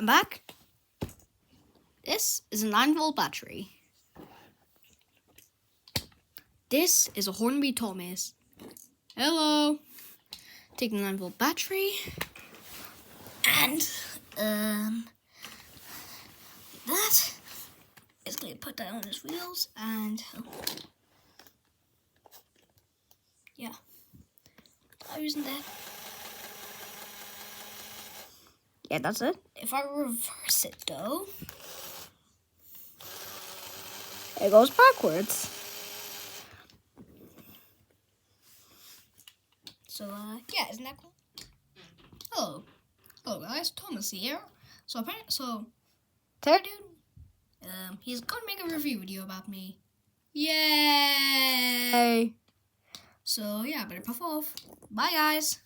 I'm back. This is a 9-volt battery. This is a Hornby Thomas. Hello. Take the 9-volt battery. And that is going to put that on his wheels, and yeah, tires and that. Yeah, that's it. If I reverse it though, it goes backwards. So yeah, isn't that cool? Hello guys, Thomas here. So third dude, he's gonna make a review video about me. Yay! So yeah, better puff off. Bye guys.